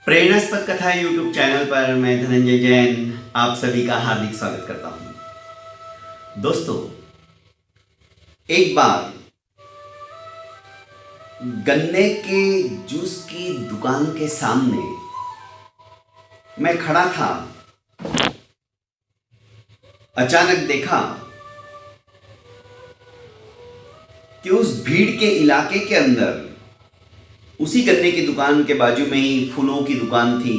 प्रेरणास्पद कथा YouTube channel पर मैं धनंजय जैन आप सभी का हार्दिक स्वागत करता हूं। दोस्तों, एक बार गन्ने के जूस की दुकान के सामने मैं खड़ा था। अचानक देखा कि उस भीड़ के इलाके के अंदर उसी गन्ने की दुकान के बाजू में ही फूलों की दुकान थी,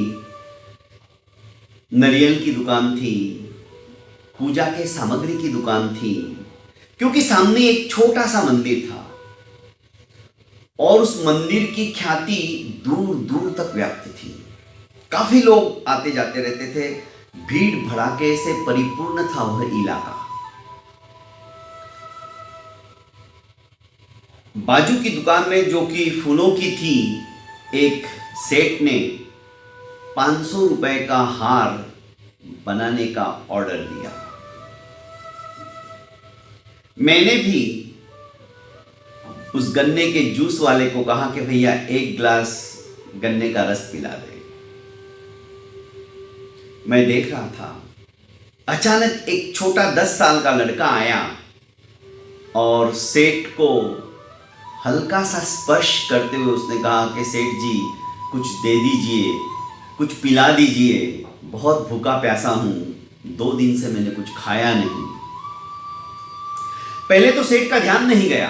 नारियल की दुकान थी, पूजा के सामग्री की दुकान थी, क्योंकि सामने एक छोटा सा मंदिर था और उस मंदिर की ख्याति दूर दूर तक व्याप्त थी। काफी लोग आते जाते रहते थे, भीड़ भड़ाके से परिपूर्ण था वह इलाका। बाजू की दुकान में, जो कि फूलों की थी, एक सेठ ने 500 रुपए का हार बनाने का ऑर्डर दिया। मैंने भी उस गन्ने के जूस वाले को कहा कि भैया एक गिलास गन्ने का रस पिला दे। मैं देख रहा था, अचानक एक छोटा 10 साल का लड़का आया और सेठ को हल्का सा स्पर्श करते हुए उसने कहा कि सेठ जी कुछ दे दीजिए, कुछ पिला दीजिए, बहुत भूखा प्यासा हूं, 2 दिन से मैंने कुछ खाया नहीं। पहले तो सेठ का ध्यान नहीं गया,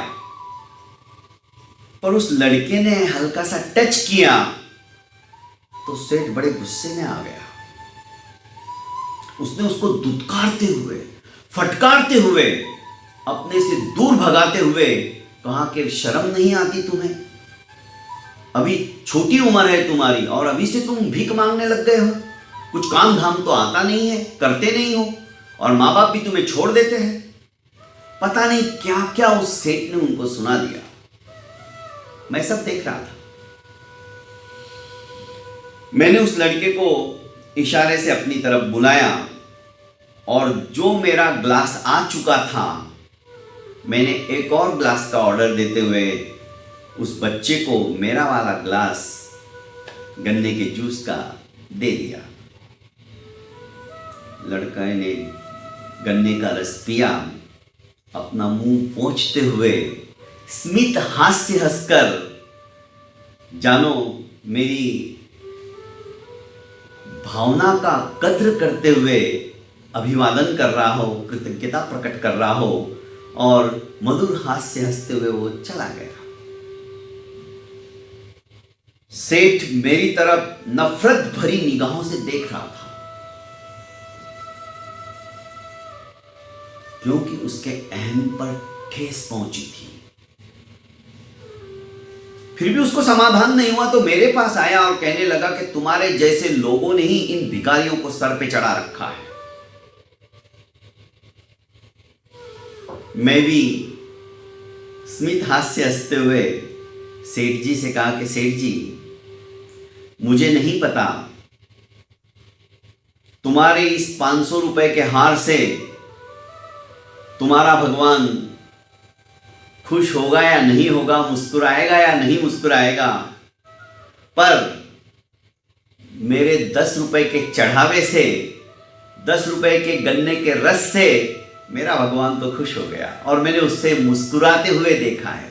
पर उस लड़के ने हल्का सा टच किया तो सेठ बड़े गुस्से में आ गया। उसने उसको दुत्कारते हुए, फटकारते हुए, अपने से दूर भगाते हुए कहा कि शर्म नहीं आती तुम्हें? अभी छोटी उम्र है तुम्हारी और अभी से तुम भीख मांगने लग गए हो। कुछ काम धाम तो आता नहीं है, करते नहीं हो, और माँ बाप भी तुम्हें छोड़ देते हैं। पता नहीं क्या क्या उस सेठ ने उनको सुना दिया। मैं सब देख रहा था। मैंने उस लड़के को इशारे से अपनी तरफ बुलाया और जो मेरा ग्लास आ चुका था, मैंने एक और ग्लास का ऑर्डर देते हुए उस बच्चे को मेरा वाला ग्लास गन्ने के जूस का दे दिया। लड़का ने गन्ने का रस पिया, अपना मुंह पोंछते हुए स्मित हास्य हंसकर, जानो मेरी भावना का कद्र करते हुए अभिवादन कर रहा हो, कृतज्ञता प्रकट कर रहा हो, और मधुर हास्य हंसते हुए वो चला गया। सेठ मेरी तरफ नफरत भरी निगाहों से देख रहा था, क्योंकि उसके अहम पर ठेस पहुंची थी। फिर भी उसको समाधान नहीं हुआ तो मेरे पास आया और कहने लगा कि तुम्हारे जैसे लोगों ने ही इन भिखारियों को सर पे चढ़ा रखा है। मैं भी स्मित हास्य हंसते हुए सेठ जी से कहा कि सेठ जी, मुझे नहीं पता तुम्हारे इस 500 रुपए के हार से तुम्हारा भगवान खुश होगा या नहीं होगा, मुस्कुराएगा या नहीं मुस्कुराएगा, पर मेरे 10 रुपए के चढ़ावे से, 10 रुपए के गन्ने के रस से मेरा भगवान तो खुश हो गया और मैंने उससे मुस्कुराते हुए देखा है।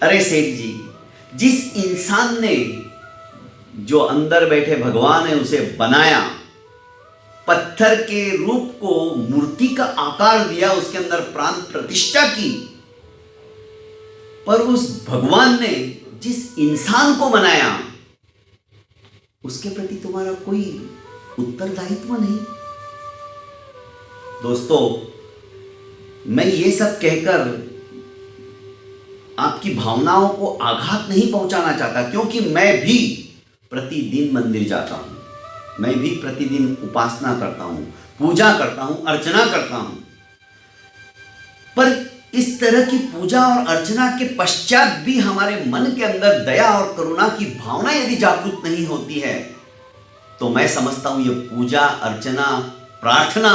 अरे सेठ जी, जिस इंसान ने, जो अंदर बैठे भगवान है, उसे बनाया, पत्थर के रूप को मूर्ति का आकार दिया, उसके अंदर प्राण प्रतिष्ठा की, पर उस भगवान ने जिस इंसान को बनाया उसके प्रति तुम्हारा कोई उत्तरदायित्व नहीं। दोस्तों, मैं ये सब कहकर आपकी भावनाओं को आघात नहीं पहुंचाना चाहता, क्योंकि मैं भी प्रतिदिन मंदिर जाता हूं, मैं भी प्रतिदिन उपासना करता हूं, पूजा करता हूं, अर्चना करता हूं। पर इस तरह की पूजा और अर्चना के पश्चात भी हमारे मन के अंदर दया और करुणा की भावना यदि जागृत नहीं होती है, तो मैं समझता हूं ये पूजा, अर्चना, प्रार्थना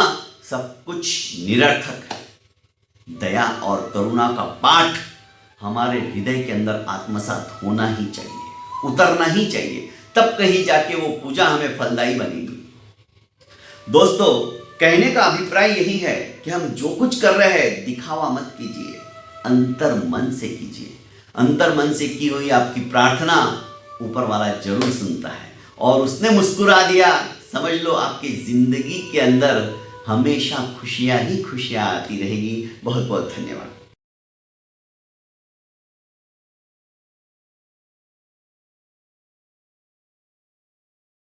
सब कुछ निरर्थक है। दया और करुणा का पाठ हमारे हृदय के अंदर आत्मसात होना ही चाहिए, उतरना ही चाहिए, तब कहीं जाके वो पूजा हमें फलदायी बनेगी। दोस्तों, कहने का अभिप्राय यही है कि हम जो कुछ कर रहे हैं दिखावा मत कीजिए, अंतर मन से कीजिए। अंतर मन से की हुई आपकी प्रार्थना ऊपर वाला जरूर सुनता है, और उसने मुस्कुरा दिया, समझ लो आपकी जिंदगी के अंदर हमेशा खुशियां ही खुशियां आती रहेगी। बहुत बहुत धन्यवाद।